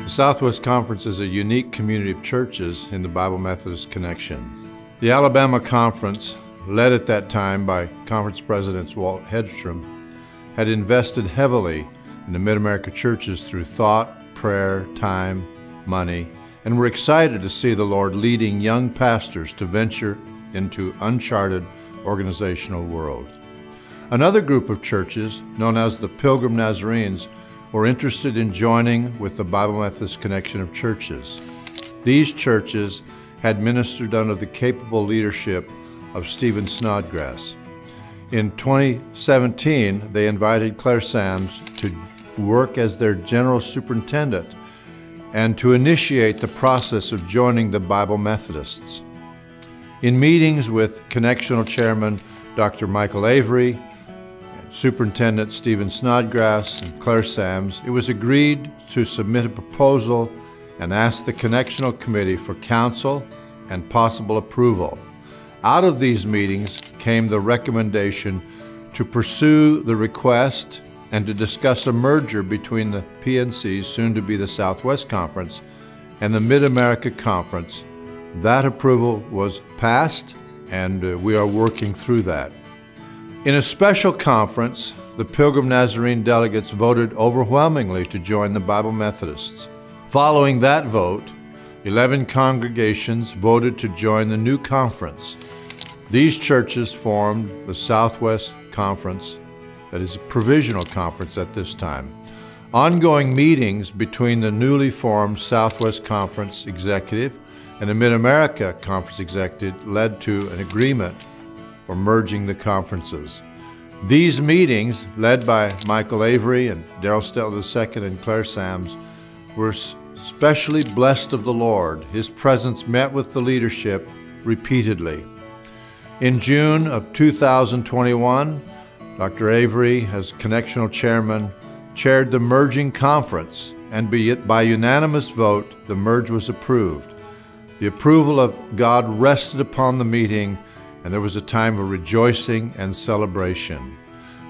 The Southwest Conference is a unique community of churches in the Bible Methodist connection. The Alabama Conference, led at that time by Conference President Walt Hedstrom, had invested heavily in the Mid-America churches through thought, prayer, time, money, and were excited to see the Lord leading young pastors to venture into uncharted organizational world. Another group of churches, known as the Pilgrim Nazarenes, were interested in joining with the Bible Methodist connection of churches. These churches had ministered under the capable leadership of Stephen Snodgrass. In 2017, they invited Clair to work as their general superintendent and to initiate the process of joining the Bible Methodists. In meetings with Connectional Chairman Dr. Michael Avery, Superintendent Stephen Snodgrass, and Clair, it was agreed to submit a proposal and ask the Connectional Committee for counsel and possible approval. Out of these meetings came the recommendation to pursue the request and to discuss a merger between the PNC, soon to be the Southwest Conference, and the Mid-America Conference. That approval was passed, and we are working through that. In a special conference, the Pilgrim Nazarene delegates voted overwhelmingly to join the Bible Methodists. Following that vote, 11 congregations voted to join the new conference. These churches formed the Southwest Conference, that is a provisional conference at this time. Ongoing meetings between the newly formed Southwest Conference Executive and the Mid-America Conference Executive led to an agreement for merging the conferences. These meetings, led by Michael Avery and Darrell Stelton II and Clair were specially blessed of the Lord. His presence met with the leadership repeatedly. In June of 2021, Dr. Avery, as Connectional Chairman, chaired the merging conference, and by unanimous vote, the merge was approved. The approval of God rested upon the meeting, and there was a time of rejoicing and celebration.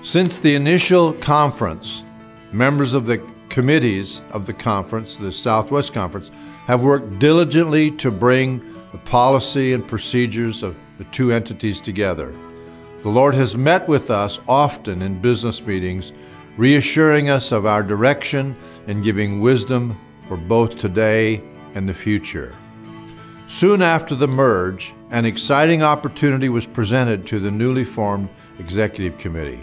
Since the initial conference, members of the committees of the conference, the Southwest Conference, have worked diligently to bring the policy and procedures of the two entities together. The Lord has met with us often in business meetings, reassuring us of our direction and giving wisdom for both today and the future. Soon after the merge, an exciting opportunity was presented to the newly formed Executive Committee.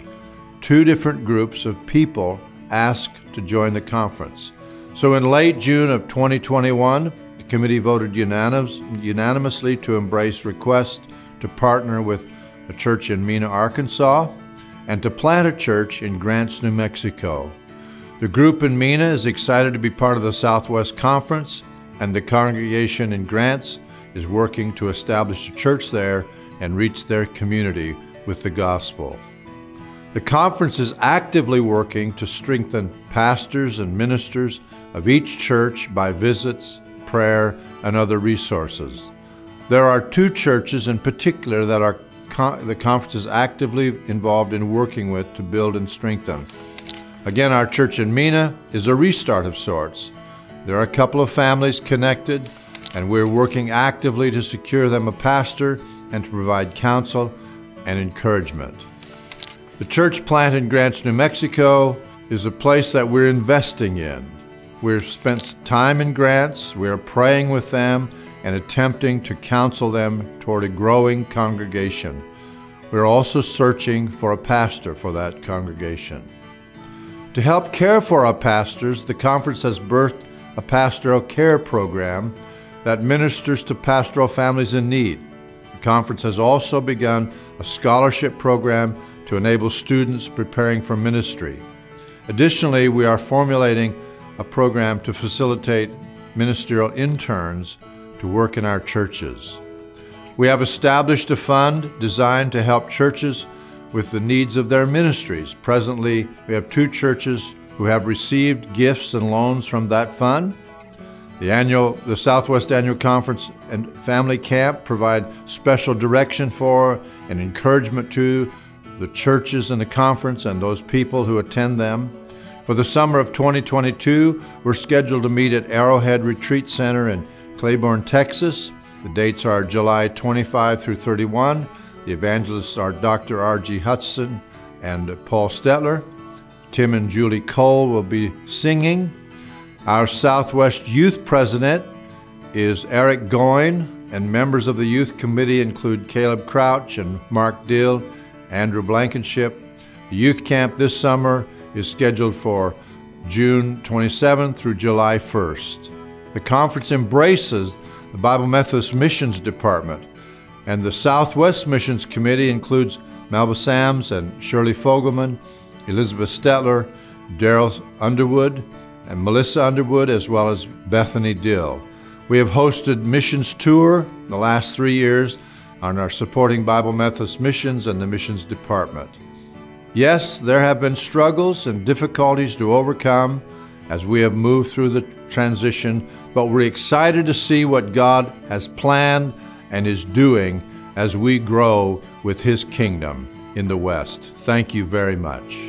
Two different groups of people asked to join the conference. So in late June of 2021, the committee voted unanimously to embrace requests to partner with a church in Mena, Arkansas, and to plant a church in Grants, New Mexico. The group in Mena is excited to be part of the Southwest Conference, and the congregation in Grants is working to establish a church there and reach their community with the gospel. The conference is actively working to strengthen pastors and ministers of each church by visits, prayer, and other resources. There are two churches in particular that the conference is actively involved in working with to build and strengthen. Again, our church in Mena is a restart of sorts. There are a couple of families connected, and we're working actively to secure them a pastor and to provide counsel and encouragement. The church plant in Grants, New Mexico is a place that we're investing in. We've spent time in Grants, we are praying with them and attempting to counsel them toward a growing congregation. We're also searching for a pastor for that congregation. To help care for our pastors, the conference has birthed a pastoral care program that ministers to pastoral families in need. The conference has also begun a scholarship program to enable students preparing for ministry. Additionally, we are formulating a program to facilitate ministerial interns to work in our churches. We have established a fund designed to help churches with the needs of their ministries. Presently, we have two churches who have received gifts and loans from that fund. The Southwest Annual Conference and Family Camp provide special direction for and encouragement to the churches in the conference and those people who attend them. For For the summer of 2022, we're scheduled to meet at Arrowhead Retreat Center in Claiborne, Texas. The dates are July 25 through 31. The evangelists are Dr. R.G. Hudson and Paul Stetler. Tim and Julie Cole will be singing. Our Southwest Youth President is Eric Goyne, and members of the Youth Committee include Caleb Crouch and Mark Dill, Andrew Blankenship. The youth camp this summer is scheduled for June 27th through July 1st. The conference embraces the Bible Methodist Missions Department, and the Southwest Missions Committee includes Melba Sams and Shirley Fogelman, Elizabeth Stetler, Daryl Underwood, and Melissa Underwood, as well as Bethany Dill. We have hosted missions tour the last 3 years and are supporting Bible Methodist Missions and the Missions Department. Yes, there have been struggles and difficulties to overcome as we have moved through the transition, but we're excited to see what God has planned and is doing as we grow with His kingdom in the West. Thank you very much.